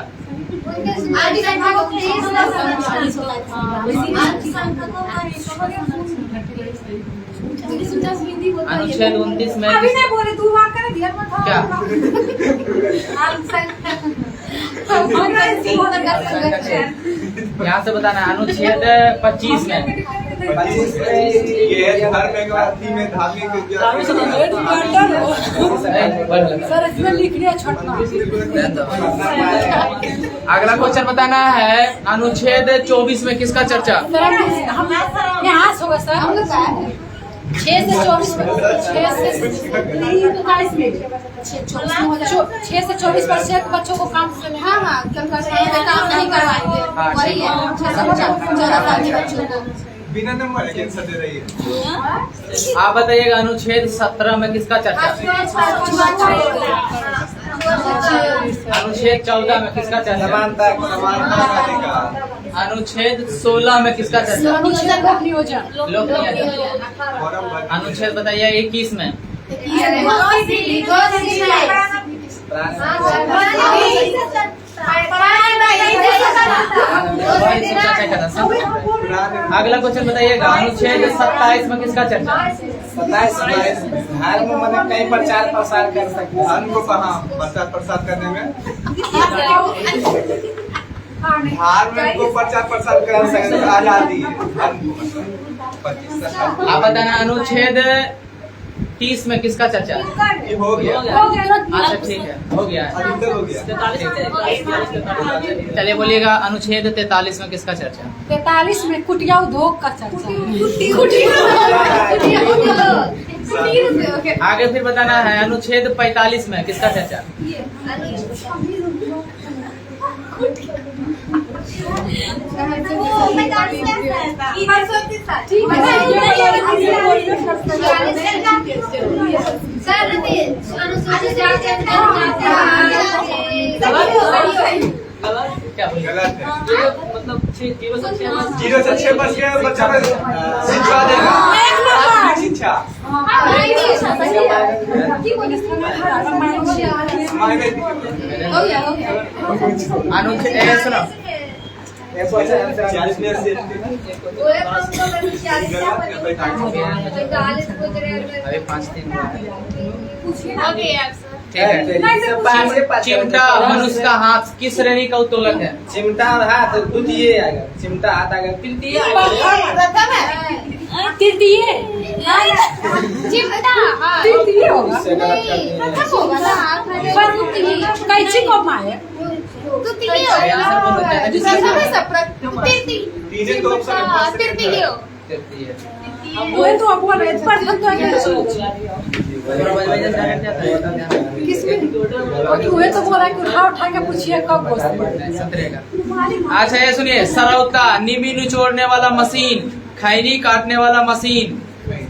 अनुच्छेद 29 में अभी नहीं बोले तू वहाँ कर दिया मत। क्या? यहाँ से बताना है। अनुच्छेद 25 में। 25 में ये धर्म एक अथी में धार्मिक सर इसमें लिख लिया छोटना। अगला क्वेश्चन बताना है। अनुच्छेद 24 में किसका चर्चा? सर हम यहाँ होगा सर। 6 से 24 में 6 से 24% बच्चों को काम से। हाँ हाँ हाँ वही है 14 साल के बच्चों को। बिना नंबर लेकिन सदे रही है। आप बताइएगा अनुच्छेद 17 में किसका चर्चा है? अनुच्छेद 14 में किसका चर्चा है? समानता समानता का अधिकार। अनुच्छेद 16 में किसका चर्चा है? लोक नियोजन। लोक नियोजन। फॉर्म भर अनुच्छेद बताइए 21 में। अगला क्वेश्चन बताइएगा अनुच्छेद 27 में किसका चर्चा है? 27 धर्म मतलब कहीं प्रचार प्रसार कर सकते हैं। धर्म को कहाँ प्रचार प्रसार करने में धर्म को प्रचार प्रसार कर सकते हैं। आजादी है धर्म को मतलब आप बताना अनुच्छेद 30 में किसका चर्चा है? ये हो गया अच्छा ठीक है, हो गया है। अधिकतर हो गया। चलिए बोलिएगा अनुच्छेद 43 में किसका चर्चा है? 43 में कुटिया उद्योग का चर्चा है। आगे फिर बताना है अनुच्छेद 45 में किसका चर्चा है? क्या बोलिए? गलत है। मतलब 0 से 6 0 से 6 बच गया बच्चा को शिक्षा देगा। आत्मिक शिक्षा अनुच्छेद सुनो 40 में से अभी 5-3 ठीक है। है। चिमटा मनुष्य का हाथ किस श्रेणी का उत्तोलक है? चिमटा और हाथ द्वितीय आएगा। चिमटा हाथ आएगा तृतीय तृतीय होगा। इससे गलत कर दिए। कैची को माए तीन तो ऑप्शन वो तो अपन हुए तो बोला कि उठा के पूछिए कब अच्छा ये सुनिए सरौता नीमी निचोड़ने वाला मशीन, खैनी काटने वाला मशीन।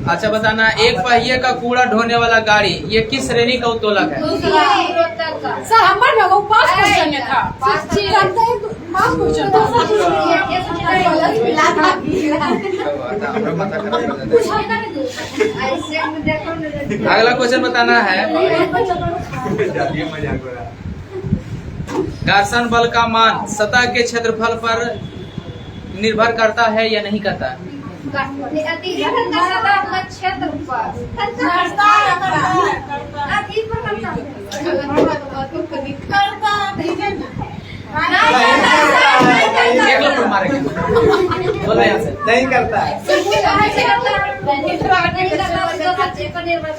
अच्छा बताना एक पहिए का कूड़ा ढोने वाला गाड़ी, ये किस श्रेणी का उत्तोलक है? सर हमारे में वो 5 क्वेश्चन में था। 5 क्वेश्चन अगला क्वेश्चन बताना है घर्षण बल का मान सतह के क्षेत्रफल पर निर्भर करता है या नहीं करता है? एक लोग मारेंगे बोलो यहाँ से। नहीं करता है।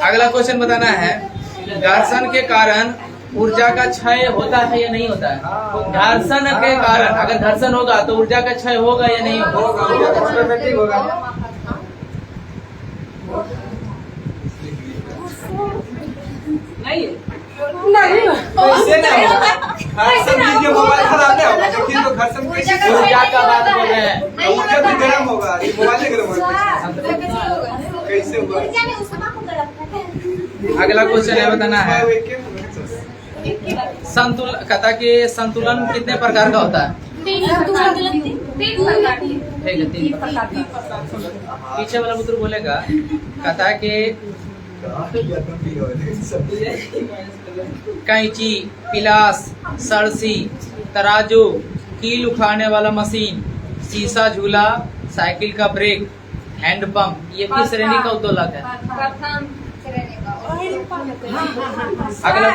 अगला क्वेश्चन बताना है घर्षण के कारण ऊर्जा का क्षय होता है या नहीं होता है? घर्षण के कारण अगर घर्षण होगा तो ऊर्जा का क्षय होगा या नहीं होगा? होगा। कैसे नहीं होगा? घर्षण वीडियो मोबाइल खराब नहीं होगा। देखिए तो घर्षण कैसे ऊर्जा का बात बोल रहे हैं। ऊर्जा भी गर्म होगा। ये मोबाइल नहीं गर्म होगा। कैसे होगा? अगला क्वेश्चन है बताना है संतुलन कहता कि संतुलन कितने प्रकार का होता है? ठीक है 3 प्रकार। पीछे वाला पुत्र बोलेगा कहता है कि कैंची, पिलास, सरसी, तराजू, कील उखाड़ने वाला मशीन, शीशा झूला, साइकिल का ब्रेक, हैंड पंप, ये किस श्रेणी का उत्तोलक है? अगला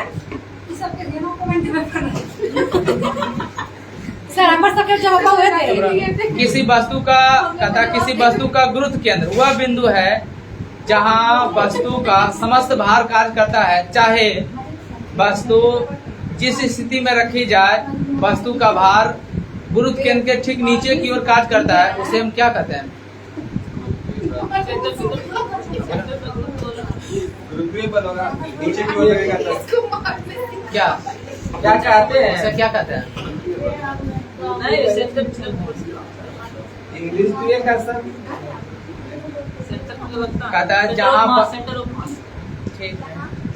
सर हमारे सबके जवाब हुए थे। किसी वस्तु का गुरुत्व केंद्र वह बिंदु है जहां वस्तु का समस्त भार कार्य करता है, चाहे वस्तु जिस स्थिति में रखी जाए वस्तु का भार गुरुत्व केंद्र के ठीक नीचे की ओर कार्य करता है, उसे हम क्या कहते हैं? नीचे की ओर लगेगा। क्या क्या कहते हैं? उसे क्या कहते हैं? नहीं सेंटर इंग्लिश भी है कैसा कहता है जहाँ पर सेंटर ऑफ मास। ठीक है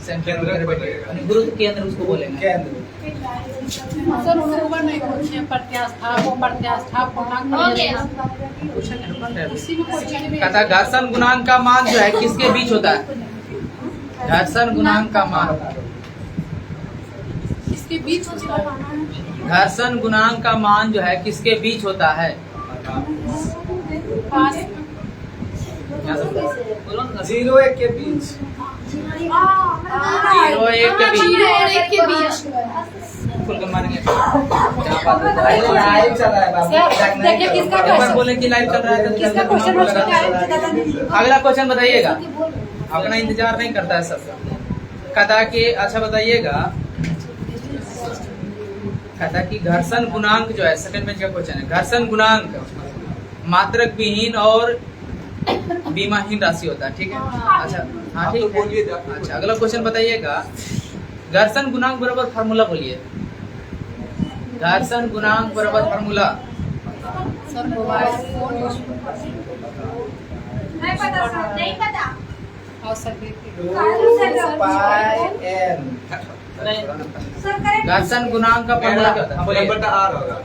सेंटर केंद्र वगैरह पर बैठेगा। रहेगा। यानी गुरु केंद्र उसको बोलेंगे। केंद्र सर ऊपर नहीं पूछे प्रत्यास्थाप पूर्णांक पूछेंगे ना, कौन रहे अभी? उसी में क्वेश्चन में कहता है घर्षण गुणांक का मान जो है किसके बीच होता है? घर्षण गुणांक का मान इसके बीच होता है। घर्षण गुणांक का मान जो है किसके बीच होता है? पास यहाँ से बोलो। 0-1 के बीच 0-1 के बीच फुल के मारेंगे। क्या बात है? लाइव चल रहा है बाबू सर, देखिए किसका एक बार बोले कि लाइव चल रहा है तो किसका क्वेश्चन हो सकता है? अगला क्वेश्चन बताइएगा। अपना इंतजार नहीं करता है सबका। कहता है कि अच्छा बताइएगा, कहता है कि घर्षण गुणांक जो है सेकंड पेज का क्वेश्चन है। घर्षण गुणांक मात्रक विहीन और बीमाहीन राशि होता है। ठीक है अच्छा हाँ ठीक है। अच्छा अगला क्वेश्चन बताइएगा, घर्षण गुणांक बराबर फार्मूला बोलिए। घर्षण गुणांक बराबर फार्मूला सर मोबाइल नहीं पता सर, नहीं पता। और सर देखिए 2πn सर करेक्ट। घर्षण गुणांक का फार्मूला क्या होता है? हाँ, बोलिए। बटा r होगा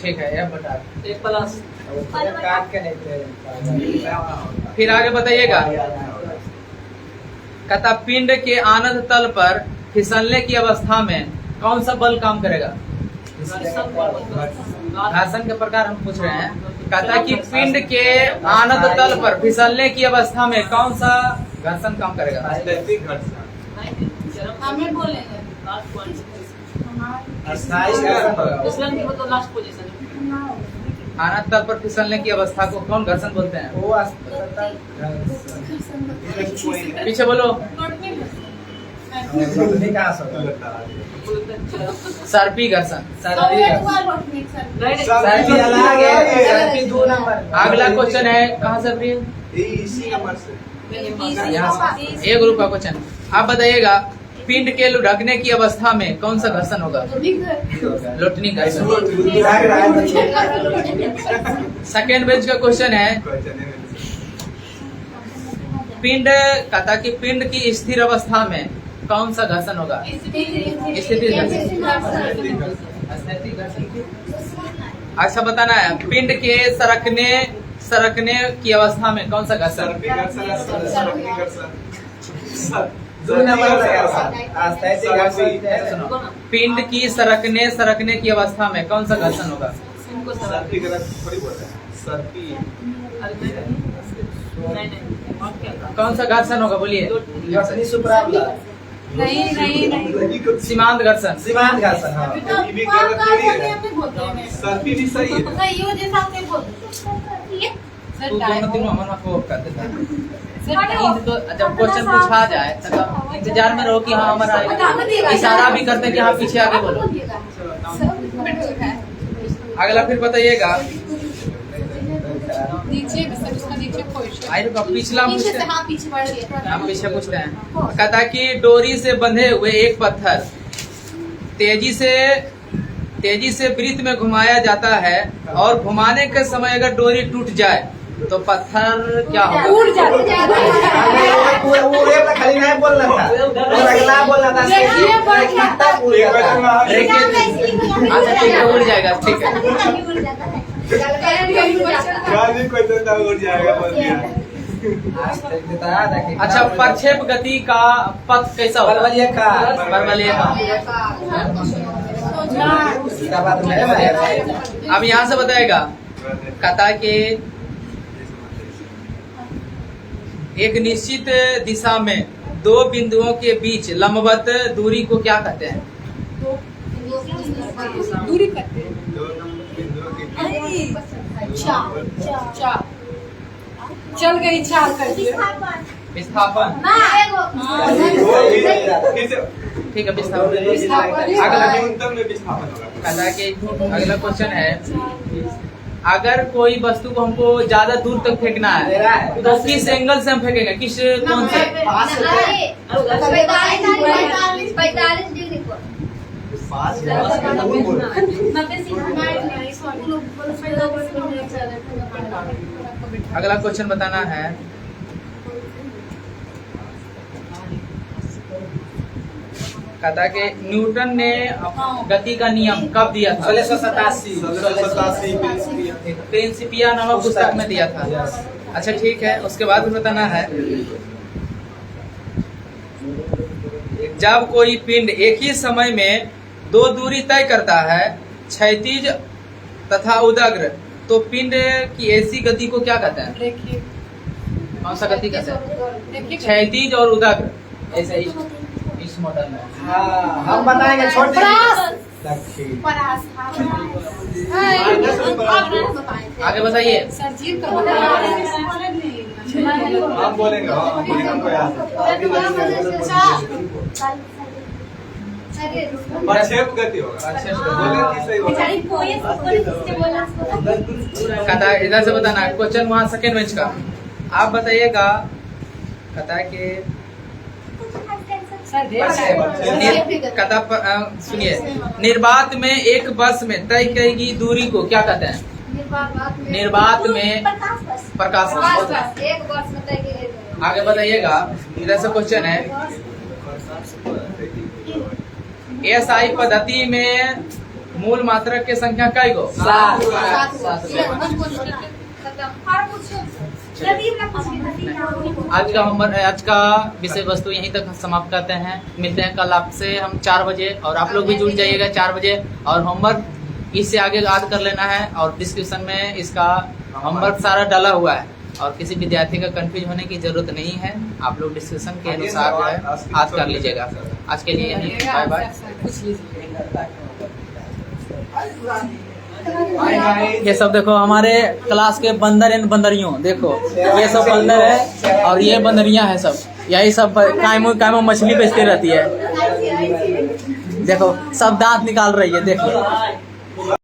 ठीक है F बटा R। एक प्लस काट के नहीं थे फिर आगे बताइएगा, कहता पिंड के आनंद तल पर फिसलने की अवस्था में कौन सा बल काम करेगा? घर्षण के प्रकार हम पूछ रहे हैं। कहता कि पिंड के आनंद तल पर फिसलने की अवस्था में कौन सा घर्षण काम करेगा? हमें बोलेंगे लास्ट पोजीशन आनंद तल पर फिसलने की अवस्था को कौन घर्षण बोलते हैं? वो अस्पताल पीछे बोलो। नहीं कहाँ से सर्पी घर्षण। सर्दी अलग है सर्दी 2 नंबर अगला क्वेश्चन है कहाँ से प्रिय? इसी नंबर से यहाँ से। ए ग्रुप का क्वेश्चन। आप बताइएगा, पिंड के लुढ़कने की अवस्था में कौन सा घर्षण होगा? लोटनी घर्षण। सेकेंड बेंच का क्वेश्चन है, पिंड कहता कि पिंड की स्थिर अवस्था में कौन सा घर्षण होगा? स्थिति घर्षण। अच्छा बताना है, पिंड के सरकने की अवस्था में कौन सा घर्षण? 2 नंबर पिंड की सरकने की अवस्था में कौन सा घर्षण होगा? कौन सा घर्षण होगा बोलिए? नहीं सीमांत घर्षण। सीमांत घर्षण हाँ सर्पी भी सही है। सही हो जैसा आपने बोला। तू दोनों तीनों हमारे को कर देता है। तो जब क्वेश्चन पूछा जाए तो इंतजार में रहो कि हाँ हमारा आएगा। इशारा भी करते कि हाँ पीछे आगे बोलो। अगला फिर बताइएगा, नीचे सर उसका नीचे क्वेश्चन आई रुको पिछला पीछे पूछते से हैं। हाँ पीछे बढ़ गया। हम पीछे पूछते हैं। कहता कि डोरी से बंधे हुए एक पत्थर तेजी से वृत्त में घुमाया जाता है और घुमाने के समय अगर डोरी टूट जाए तो पत्थर क्या होगा? टूट जाता है। वो खाली नहीं बोलना था और अगला बोलना था देखिए बढ़ कितना पूरा अच्छा ठीक है उड़ जाएगा। ठीक है अच्छा प्रक्षेप गति का पथ कैसा होगा? परवलिया का परवलय का। इसका बात नहीं है अब यहाँ से बताएगा, कहता कि एक निश्चित दिशा में 2 बिंदुओं के बीच लंबवत दूरी को क्या कहते हैं? दूरी करते हैं। चल गई चाल कर दिया। विस्थापन। ठीक है विस्थापन। अगला कहता है कि अगला क्वेश्चन है, अगर कोई वस्तु को हमको ज्यादा दूर तक फेंकना है तो किस एंगल से हम फेंकेंगे? किस कौन से? 45 डिग्री पर। अगला क्वेश्चन बताना है। कहता है कि न्यूटन ने गति का नियम कब दिया था? 1687 प्रिंसिपिया नामक पुस्तक में दिया था। अच्छा ठीक है, उसके बाद बताना है जब कोई पिंड एक ही समय में दो दूरी तय करता है, क्षैतिज तथा उदग्र, तो पिंड की ऐसी गति को क्या कहते हैं? देखिए कौन सा गति कहते हैं? देखिए क्षैतिज और उदग्र। ऐसे इस मॉडल में हाँ हम बताएंगे छोटे आगे बताइए। सर जी तो हम बोलेंगे हमको याद प्रक्षेप गति होगा बोले कि सही होगा कहता है इधर से बताना। क्वेश्चन वहाँ सेकेंड बेंच का, आप बताइएगा। कहता है कि सुनिए, निर्वात में एक बस में तय की गई दूरी को क्या कहते हैं? निर्वात में प्रकाश एक वर्ष में तय की गई। आगे बताइएगा। इधर से क्वेश्चन है SI पद्धति में मूल मात्रक की संख्या कई गो? 7। आज का विषय वस्तु यहीं तक समाप्त करते हैं। मिलते हैं कल आपसे हम 4 बजे, और आप लोग भी जुड़ जाइएगा 4 बजे। और होमवर्क इससे आगे याद कर लेना है, और डिस्क्रिप्शन में इसका होमवर्क सारा डाला हुआ है, और किसी विद्यार्थी का कंफ्यूज होने की जरूरत नहीं है। आप लोग डिस्क्रिप्शन के अनुसार जो है आज कर लीजिएगा। आज के लिए यही, बाय बाय। ये सब देखो हमारे क्लास के बंदर एंड बंदरियों, देखो ये सब बंदर है और ये बंदरियां हैं सब। यही सब कायमो मछली बेचती रहती है। देखो सब दांत निकाल रही है, देखो।